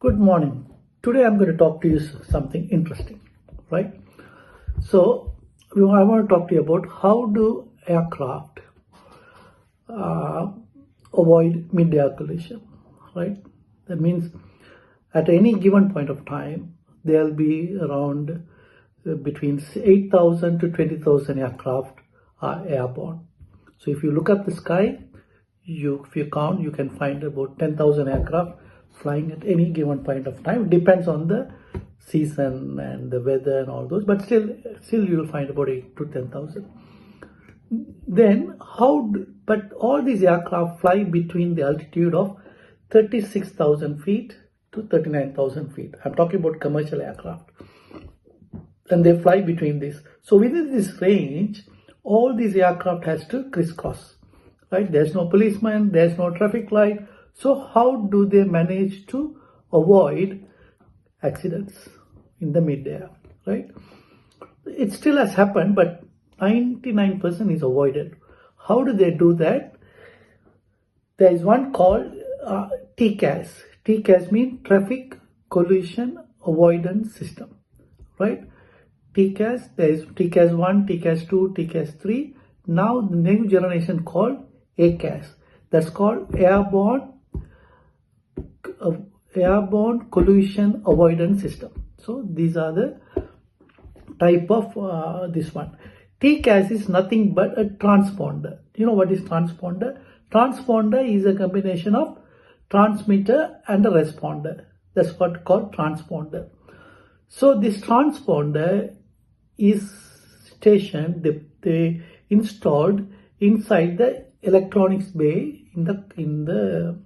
Good morning. Today I'm going to talk to you something interesting, right? So I want to talk to you about how do aircraft avoid mid-air collision, right? That means at any given point of time, there'll be around between 8,000 to 20,000 aircraft are airborne. So if you look at the sky, if you count, you can find about 10,000 aircraft flying at any given point of time. It depends on the season and the weather and all those, but still you will find about 8 to 10,000. Then but all these aircraft fly between the altitude of 36,000 feet to 39,000 feet. I'm talking about commercial aircraft. And they fly between this. So within this range, all these aircraft has to crisscross, right? There's no policeman, there's no traffic light. So how do they manage to avoid accidents in the mid-air, right? It still has happened, but 99% is avoided. How do they do that? There is one called TCAS. TCAS means Traffic Collision Avoidance System, right? TCAS, there is TCAS 1, TCAS 2, TCAS 3. Now the new generation called ACAS. That's called Airborne Collision Avoidance System. So these are the type of this one. TCAS is nothing but a transponder. You know what is transponder? Transponder is a combination of transmitter and a responder. That's what called transponder. So this transponder is stationed, they installed inside the electronics bay in the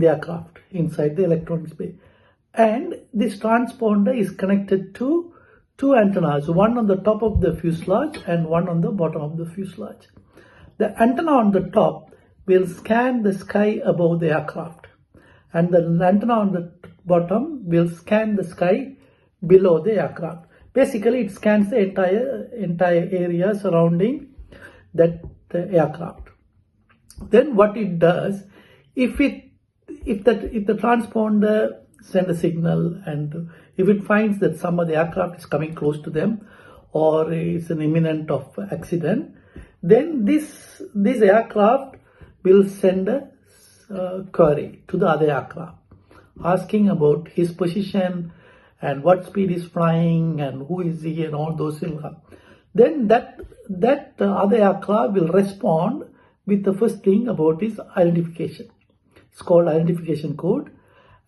aircraft, inside the electronics bay. And this transponder is connected to two antennas, one on the top of the fuselage and one on the bottom of the fuselage. The antenna on the top will scan the sky above the aircraft, and the antenna on the bottom will scan the sky below the aircraft. Basically, it scans the entire area surrounding that aircraft. Then what it does, if the transponder send a signal, and if it finds that some of the aircraft is coming close to them or is an imminent of accident, then this aircraft will send a query to the other aircraft asking about his position and what speed is flying and who is he and all those things. Then that other aircraft will respond with the first thing about his identification. It's called identification code,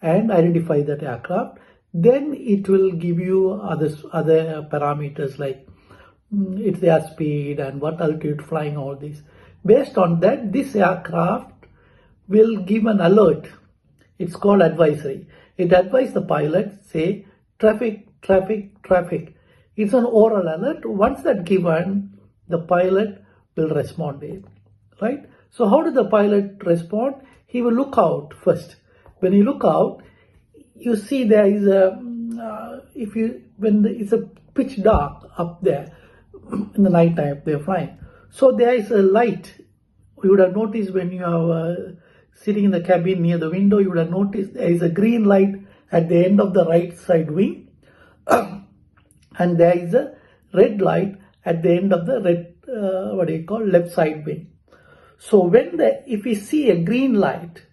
and identify that aircraft. Then it will give you other parameters like its airspeed and what altitude flying, all this. Based on that, this aircraft will give an alert. It's called advisory. It advises the pilot, say, traffic, traffic, traffic. It's an oral alert. Once that given, the pilot will respond to it, right? So how does the pilot respond? He will look out first. When you look out, you see there is it's a pitch dark up there in the night time they're flying. So there is a light. You would have noticed when you are sitting in the cabin near the window, you would have noticed there is a green light at the end of the right side wing, and there is a red light at the end of the left side wing. So if we see a green light,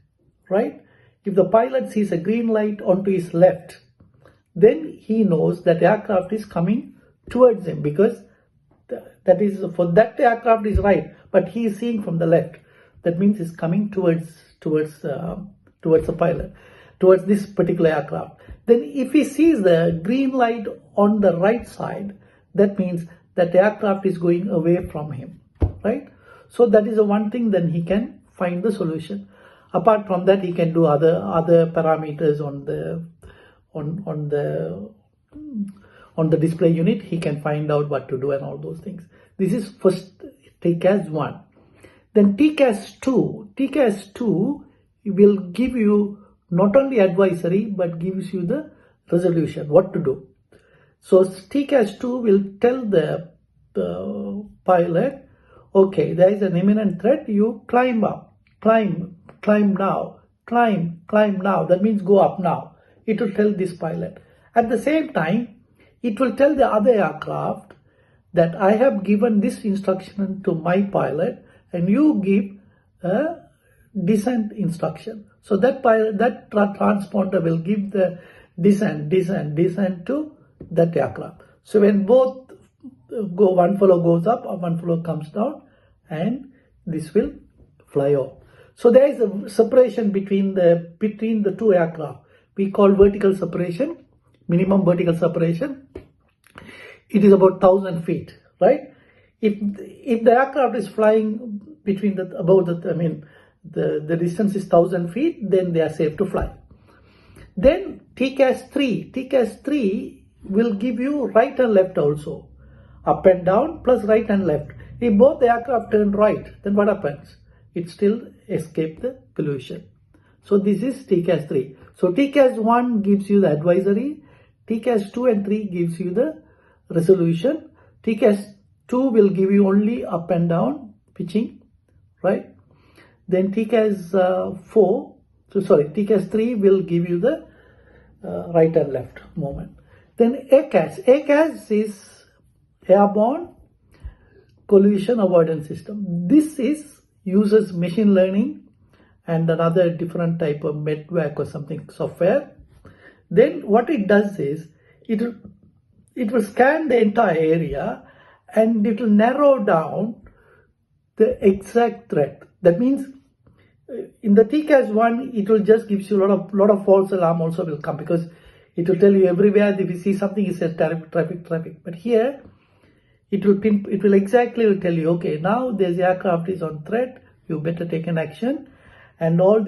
right? If the pilot sees a green light onto his left, then he knows that aircraft is coming towards him, because that is for that aircraft is right, but he is seeing from the left. That means it's coming towards the pilot, towards this particular aircraft. Then if he sees the green light on the right side, that means that aircraft is going away from him, right? So that is the one thing, then he can find the solution. Apart from that, he can do other parameters on the display unit. He can find out what to do and all those things. This is first TCAS 1. Then TCAS 2. TCAS 2 will give you not only advisory, but gives you the resolution, what to do. So TCAS 2 will tell the pilot, okay, there is an imminent threat, you climb up, climb now, climb now. That means go up now. it will tell this pilot. At the same time, it will tell the other aircraft that I have given this instruction to my pilot and you give a descent instruction. So that transponder will give the descent to that aircraft. So when both go, one fellow goes up or one fellow comes down, and this will fly off. So there is a separation between the two aircraft. We call vertical separation, minimum vertical separation. It is about 1,000 feet, right? If the aircraft is flying between the distance is 1,000 feet, then they are safe to fly. Then TCAS 3 will give you right and left also, up and down plus right and left. If both the aircraft turn right, then what happens? It still escapes the collision. So this is TCAS 3. So TCAS 1 gives you the advisory, TCAS 2 and 3 gives you the resolution. TCAS 2 will give you only up and down pitching, right? Then TCAS 3 will give you the right and left movement. Then ACAS is Airborne Collision Avoidance System. This uses machine learning and another different type of medvac or something software. Then what it does is it will scan the entire area and it will narrow down the exact threat. That means in the TCAS 1, it will just give you a lot of false alarm also will come, because it will tell you everywhere if you see something, it says traffic. But here it will exactly tell you, okay, now this aircraft is on threat, you better take an action, and all